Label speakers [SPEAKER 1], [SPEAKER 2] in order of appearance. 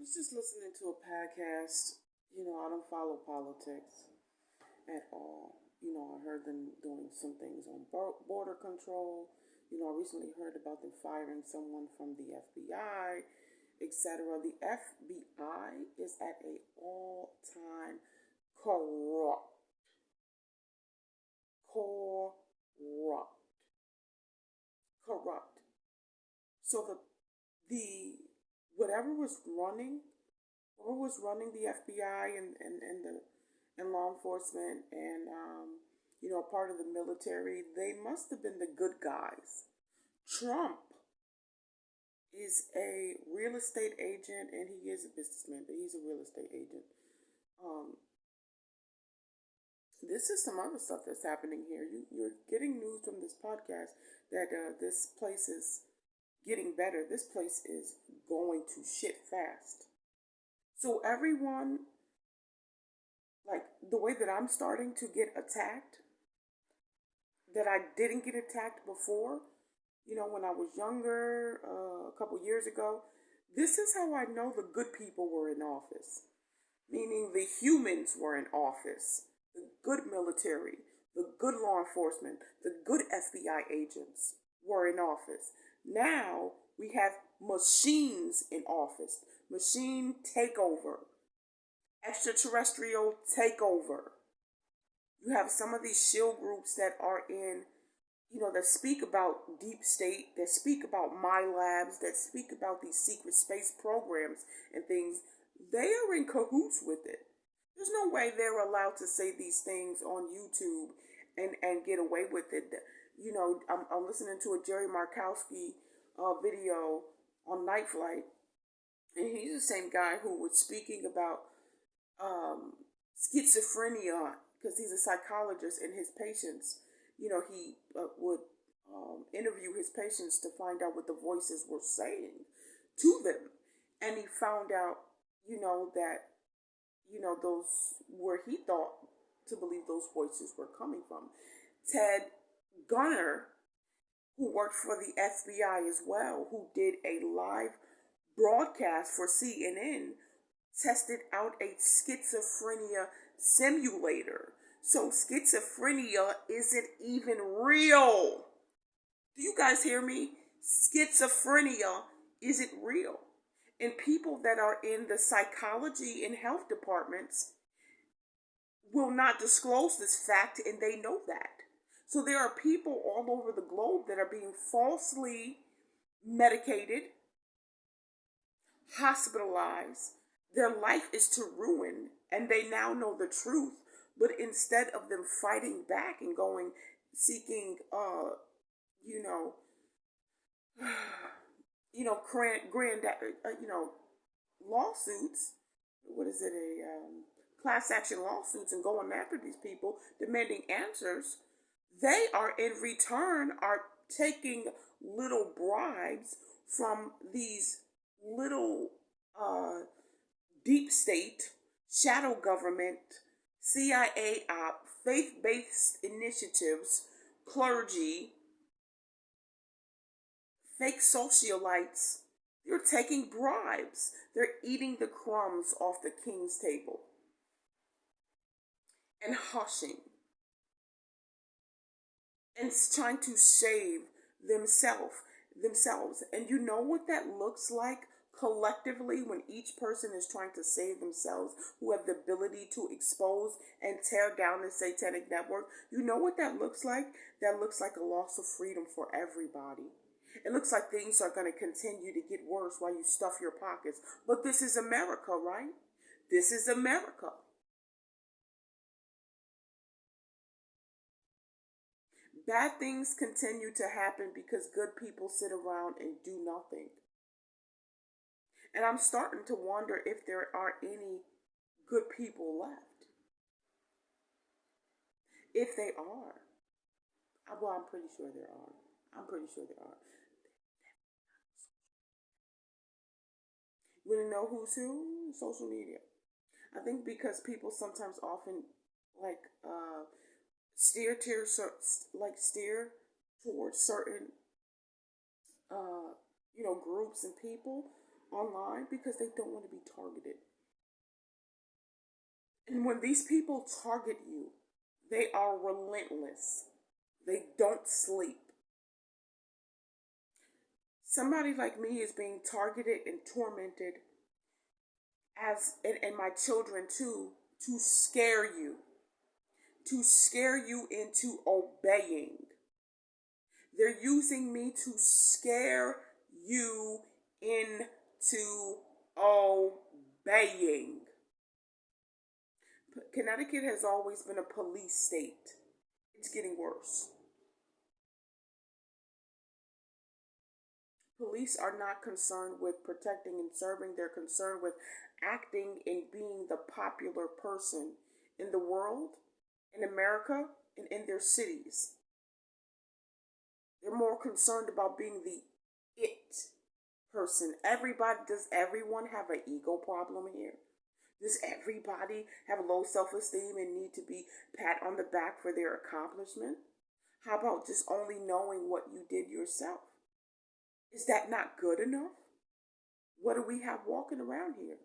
[SPEAKER 1] Was just listening to a podcast. I don't follow politics at all. I heard them doing some things on border control. I recently heard about them firing someone from the FBI, etc. The FBI is at a all-time corrupt, corrupt, corrupt. So the whatever was running who was running the FBI and law enforcement and part of the military, they must have been the good guys. Trump is a real estate agent and he is a businessman, but he's a real estate agent. Um, this is some other stuff that's happening here. You're getting news from this podcast that this place is getting better. This place is going to shit fast. So everyone, like the way that I'm starting to get attacked, that I didn't get attacked before, when I was younger, a couple years ago, this is how I know the good people were in office. Meaning the humans were in office, the good military, the good law enforcement, the good FBI agents were in office. Now we have machines in office, machine takeover, extraterrestrial takeover. You have some of these shield groups that are in, that speak about deep state, that speak about my labs, that speak about these secret space programs and things. They are in cahoots with it. There's no way they're allowed to say these things on YouTube and get away with it. I'm listening to a Jerry Markowski video on Night Flight, and he's the same guy who was speaking about schizophrenia because he's a psychologist and his patients, he would interview his patients to find out what the voices were saying to them. And he found out, that, those where he thought to believe those voices were coming from. Ted Gunner, who worked for the FBI as well, who did a live broadcast for CNN, tested out a schizophrenia simulator. So schizophrenia isn't even real. Do you guys hear me? Schizophrenia isn't real. And people that are in the psychology and health departments will not disclose this fact, and they know that. So there are people all over the globe that are being falsely medicated, hospitalized. Their life is to ruin, and they now know the truth. But instead of them fighting back and going, seeking, lawsuits. What is it? Class action lawsuits and going after these people, demanding answers. They are in return are taking little bribes from these little deep state, shadow government, CIA op, faith-based initiatives, clergy, fake socialites. They're taking bribes. They're eating the crumbs off the king's table and hushing and trying to save themselves. And you know what that looks like collectively when each person is trying to save themselves, who have the ability to expose and tear down the satanic network. You know what that looks like? That looks like a loss of freedom for everybody. It looks like things are going to continue to get worse while you stuff your pockets. But this is America, right? This is America. Bad things continue to happen because good people sit around and do nothing. And I'm starting to wonder if there are any good people left. If they are, well, I'm pretty sure there are. I'm pretty sure there are. You want to know who's who? Social media. I think because people sometimes often like steer to steer towards certain groups and people. online because they don't want to be targeted. And when these people target you, they are relentless. They don't sleep. Somebody like me is being targeted and tormented, and my children too, to scare you into obeying. They're using me to scare you into obeying. Connecticut has always been a police state. It's getting worse. Police are not concerned with protecting and serving. They're concerned with acting and being the popular person in the world, in America, and in their cities. They're more concerned about being the it person. Does everyone have an ego problem here? Does everybody have low self esteem and need to be pat on the back for their accomplishment? How about just only knowing what you did yourself? Is that not good enough? What do we have walking around here?